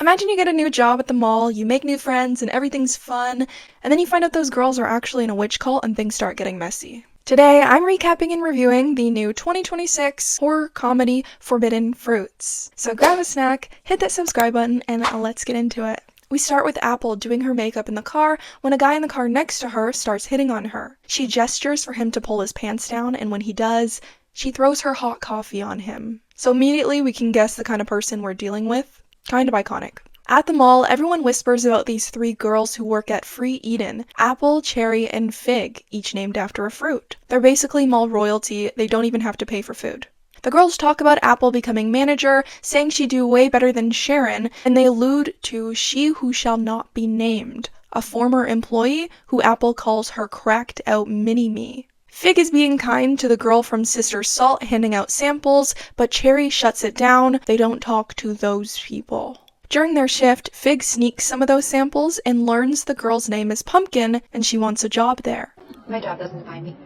Imagine you get a new job at the mall, you make new friends, and everything's fun, and then you find out those girls are actually in a witch cult and things start getting messy. Today, I'm recapping and reviewing the new 2026 horror comedy Forbidden Fruits. So grab a snack, hit that subscribe button, and let's get into it. We start with Apple doing her makeup in the car when a guy in the car next to her starts hitting on her. She gestures for him to pull his pants down, and when he does, she throws her hot coffee on him. So immediately we can guess the kind of person we're dealing with. Kind of iconic. At the mall, everyone whispers about these three girls who work at Free Eden: Apple, Cherry, and Fig, each named after a fruit. They're basically mall royalty, they don't even have to pay for food. The girls talk about Apple becoming manager, saying she'd do way better than Sharon, and they allude to she who shall not be named, a former employee who Apple calls her cracked out mini-me. Fig is being kind to the girl from Sister Salt handing out samples, but Cherry shuts it down. They don't talk to those people. During their shift, Fig sneaks some of those samples and learns the girl's name is Pumpkin and she wants a job there. My job doesn't define me.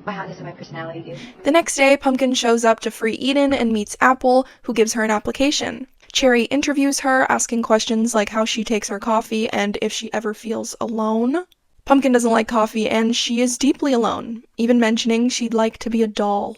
My hotness and my personality do. The next day, Pumpkin shows up to Free Eden and meets Apple, who gives her an application. Cherry interviews her, asking questions like how she takes her coffee and if she ever feels alone. Pumpkin doesn't like coffee, and she is deeply alone, even mentioning she'd like to be a doll.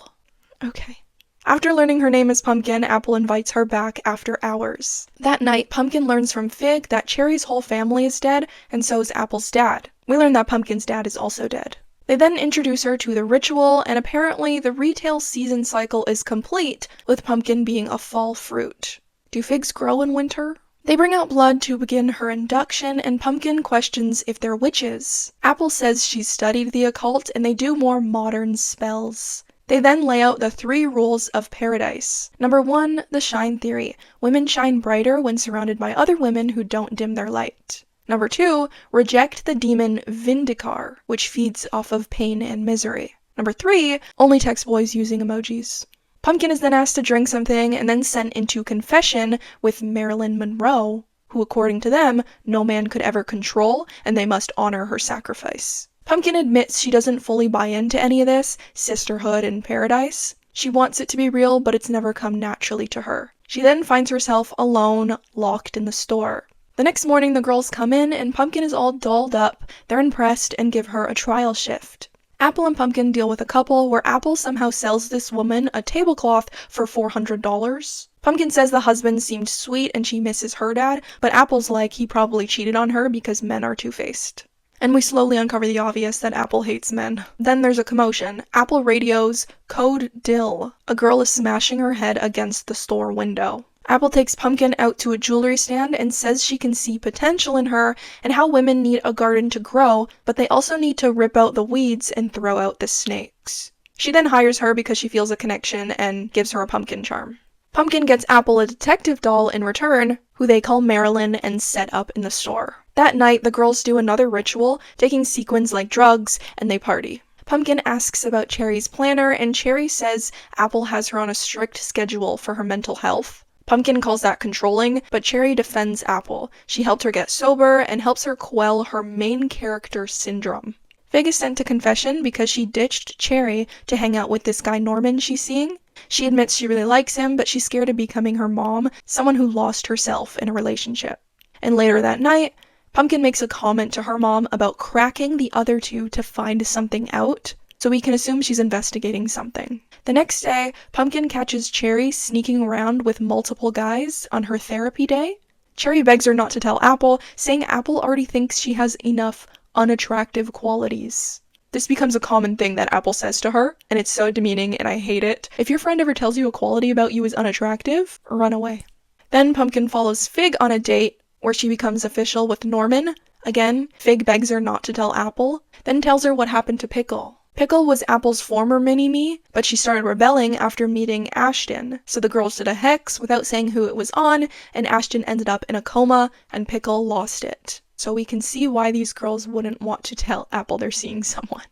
Okay. After learning her name is Pumpkin, Apple invites her back after hours. That night, Pumpkin learns from Fig that Cherry's whole family is dead, and so is Apple's dad. We learn that Pumpkin's dad is also dead. They then introduce her to the ritual, and apparently the retail season cycle is complete, with Pumpkin being a fall fruit. Do figs grow in winter? They bring out blood to begin her induction, and Pumpkin questions if they're witches. Apple says she's studied the occult, and they do more modern spells. They then lay out the 3 rules of paradise. Number 1, the shine theory. Women shine brighter when surrounded by other women who don't dim their light. Number 2, reject the demon Vindicar, which feeds off of pain and misery. Number 3, only text boys using emojis. Pumpkin is then asked to drink something and then sent into confession with Marilyn Monroe, who according to them, no man could ever control, and they must honor her sacrifice. Pumpkin admits she doesn't fully buy into any of this, sisterhood and paradise. She wants it to be real, but it's never come naturally to her. She then finds herself alone, locked in the store. The next morning the girls come in and Pumpkin is all dolled up. They're impressed and give her a trial shift. Apple and Pumpkin deal with a couple where Apple somehow sells this woman a tablecloth for $400. Pumpkin says the husband seemed sweet and she misses her dad, but Apple's like he probably cheated on her because men are two-faced. And we slowly uncover the obvious that Apple hates men. Then there's a commotion. Apple radios code Dill. A girl is smashing her head against the store window. Apple takes Pumpkin out to a jewelry stand and says she can see potential in her and how women need a garden to grow, but they also need to rip out the weeds and throw out the snakes. She then hires her because she feels a connection and gives her a pumpkin charm. Pumpkin gets Apple a detective doll in return, who they call Marilyn, and set up in the store. That night, the girls do another ritual, taking sequins like drugs, and they party. Pumpkin asks about Cherry's planner, and Cherry says Apple has her on a strict schedule for her mental health. Pumpkin calls that controlling, but Cherry defends Apple. She helped her get sober and helps her quell her main character syndrome. Fig is sent to confession because she ditched Cherry to hang out with this guy Norman she's seeing. She admits she really likes him, but she's scared of becoming her mom, someone who lost herself in a relationship. And later that night, Pumpkin makes a comment to her mom about cracking the other two to find something out, so we can assume she's investigating something. The next day, Pumpkin catches Cherry sneaking around with multiple guys on her therapy day. Cherry begs her not to tell Apple, saying Apple already thinks she has enough unattractive qualities. This becomes a common thing that Apple says to her, and it's so demeaning and I hate it. If your friend ever tells you a quality about you is unattractive, run away. Then Pumpkin follows Fig on a date where she becomes official with Norman. Again, Fig begs her not to tell Apple, then tells her what happened to Pickle. Pickle was Apple's former mini-me, but she started rebelling after meeting Ashton, so the girls did a hex without saying who it was on, and Ashton ended up in a coma, and Pickle lost it. So we can see why these girls wouldn't want to tell Apple they're seeing someone.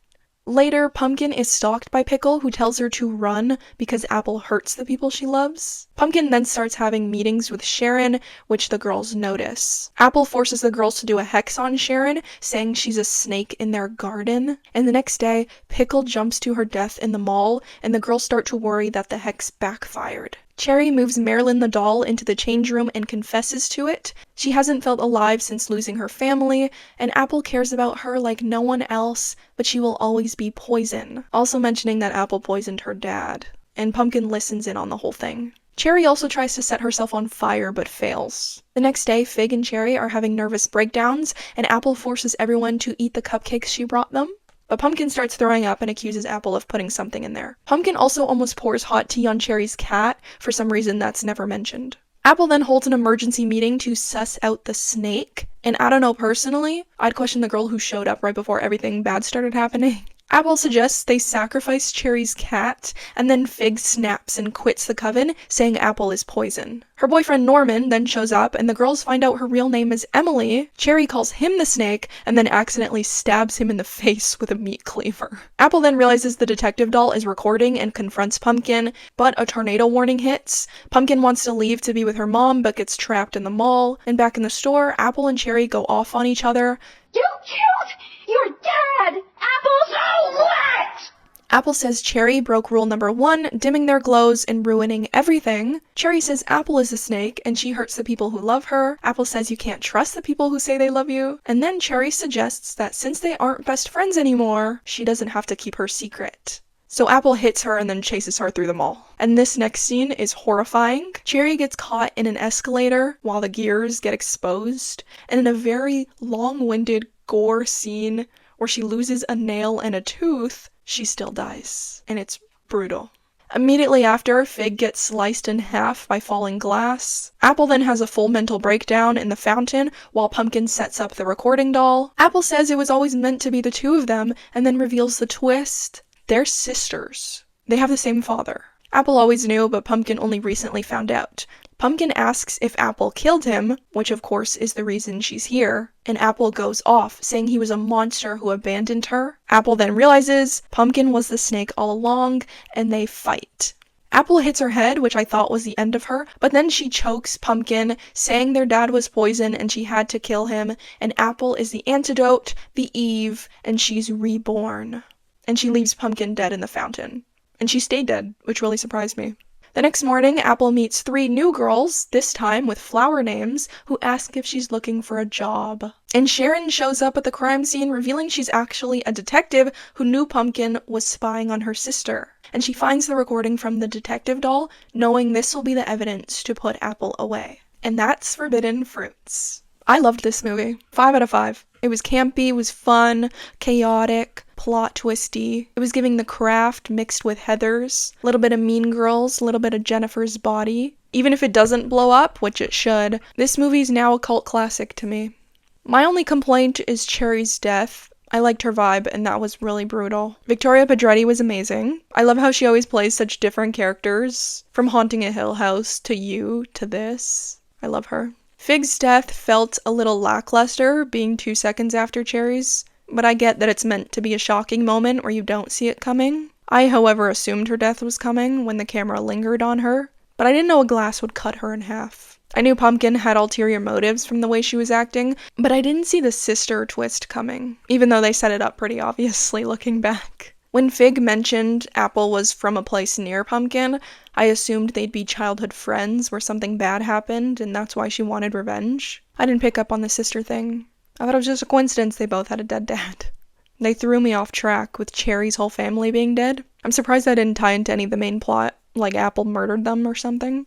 Later, Pumpkin is stalked by Pickle, who tells her to run because Apple hurts the people she loves. Pumpkin then starts having meetings with Sharon, which the girls notice. Apple forces the girls to do a hex on Sharon, saying she's a snake in their garden. And the next day, Pickle jumps to her death in the mall, and the girls start to worry that the hex backfired. Cherry moves Marilyn the doll into the change room and confesses to it. She hasn't felt alive since losing her family, and Apple cares about her like no one else, but she will always be poison. Also mentioning that Apple poisoned her dad, and Pumpkin listens in on the whole thing. Cherry also tries to set herself on fire but fails. The next day, Fig and Cherry are having nervous breakdowns, and Apple forces everyone to eat the cupcakes she brought them. But Pumpkin starts throwing up and accuses Apple of putting something in there. Pumpkin also almost pours hot tea on Cherry's cat, for some reason that's never mentioned. Apple then holds an emergency meeting to suss out the snake, and I don't know personally, I'd question the girl who showed up right before everything bad started happening. Apple suggests they sacrifice Cherry's cat, and then Fig snaps and quits the coven, saying Apple is poison. Her boyfriend Norman then shows up, and the girls find out her real name is Emily. Cherry calls him the snake, and then accidentally stabs him in the face with a meat cleaver. Apple then realizes the detective doll is recording and confronts Pumpkin, but a tornado warning hits. Pumpkin wants to leave to be with her mom, but gets trapped in the mall. And back in the store, Apple and Cherry go off on each other. You killed your dad! Apple, so what? Apple says Cherry broke rule number 1, dimming their glows and ruining everything. Cherry says Apple is a snake and she hurts the people who love her. Apple says you can't trust the people who say they love you. And then Cherry suggests that since they aren't best friends anymore, she doesn't have to keep her secret. So Apple hits her and then chases her through the mall. And this next scene is horrifying. Cherry gets caught in an escalator while the gears get exposed. And in a very long-winded gore scene where she loses a nail and a tooth, she still dies. And it's brutal. Immediately after, Fig gets sliced in half by falling glass. Apple then has a full mental breakdown in the fountain while Pumpkin sets up the recording doll. Apple says it was always meant to be the two of them and then reveals the twist. They're sisters. They have the same father. Apple always knew, but Pumpkin only recently found out. Pumpkin asks if Apple killed him, which of course is the reason she's here, and Apple goes off, saying he was a monster who abandoned her. Apple then realizes Pumpkin was the snake all along, and they fight. Apple hits her head, which I thought was the end of her, but then she chokes Pumpkin, saying their dad was poison and she had to kill him, and Apple is the antidote, the Eve, and she's reborn. And she leaves Pumpkin dead in the fountain. And she stayed dead, which really surprised me. The next morning, Apple meets 3 new girls, this time with flower names, who ask if she's looking for a job. And Sharon shows up at the crime scene, revealing she's actually a detective who knew Pumpkin was spying on her sister. And she finds the recording from the detective doll, knowing this will be the evidence to put Apple away. And that's Forbidden Fruits. I loved this movie. 5 out of 5. It was campy, it was fun, chaotic, plot twisty. It was giving The Craft mixed with Heathers, a little bit of Mean Girls, a little bit of Jennifer's Body. Even if it doesn't blow up, which it should, this movie's now a cult classic to me. My only complaint is Cherry's death. I liked her vibe, and that was really brutal. Victoria Pedretti was amazing. I love how she always plays such different characters, from Haunting a Hill House to You to this. I love her. Fig's death felt a little lackluster, being 2 seconds after Cherry's, but I get that it's meant to be a shocking moment where you don't see it coming. I, however, assumed her death was coming when the camera lingered on her, but I didn't know a glass would cut her in half. I knew Pumpkin had ulterior motives from the way she was acting, but I didn't see the sister twist coming, even though they set it up pretty obviously looking back. When Fig mentioned Apple was from a place near Pumpkin, I assumed they'd be childhood friends where something bad happened and that's why she wanted revenge. I didn't pick up on the sister thing. I thought it was just a coincidence they both had a dead dad. They threw me off track with Cherry's whole family being dead. I'm surprised that didn't tie into any of the main plot, like Apple murdered them or something.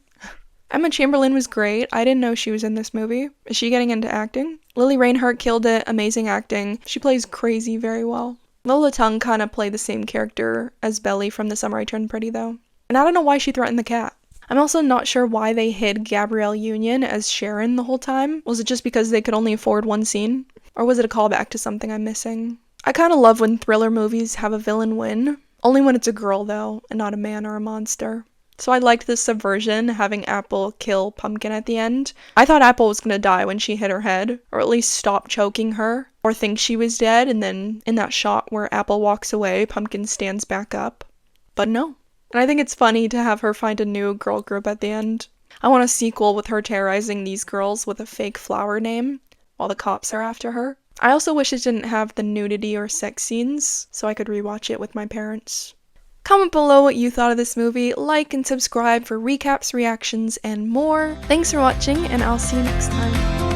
Emma Chamberlain was great. I didn't know she was in this movie. Is she getting into acting? Lily Reinhart killed it. Amazing acting. She plays crazy very well. Lola Tung kind of played the same character as Belly from The Summer I Turned Pretty, though. And I don't know why she threatened the cat. I'm also not sure why they hid Gabrielle Union as Sharon the whole time. Was it just because they could only afford one scene? Or was it a callback to something I'm missing? I kind of love when thriller movies have a villain win. Only when it's a girl, though, and not a man or a monster. So I liked this subversion, having Apple kill Pumpkin at the end. I thought Apple was gonna die when she hit her head, or at least stop choking her, or think she was dead, and then in that shot where Apple walks away, Pumpkin stands back up. But no. And I think it's funny to have her find a new girl group at the end. I want a sequel with her terrorizing these girls with a fake flower name, while the cops are after her. I also wish it didn't have the nudity or sex scenes, so I could rewatch it with my parents. Comment below what you thought of this movie, like and subscribe for recaps, reactions, and more. Thanks for watching, and I'll see you next time.